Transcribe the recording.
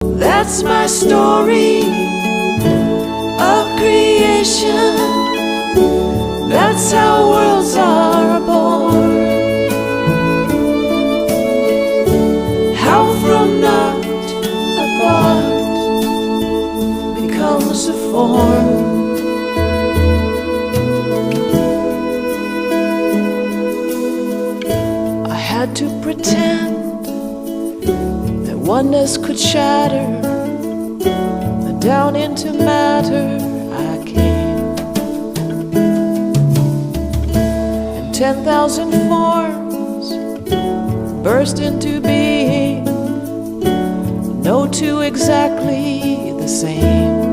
That's my story of creation. That's how worlds are born. How from not a thought becomes a form. I had to pretend that oneness could shatter, and down into matter I came. And 10,000 forms burst into being, no two exactly the same.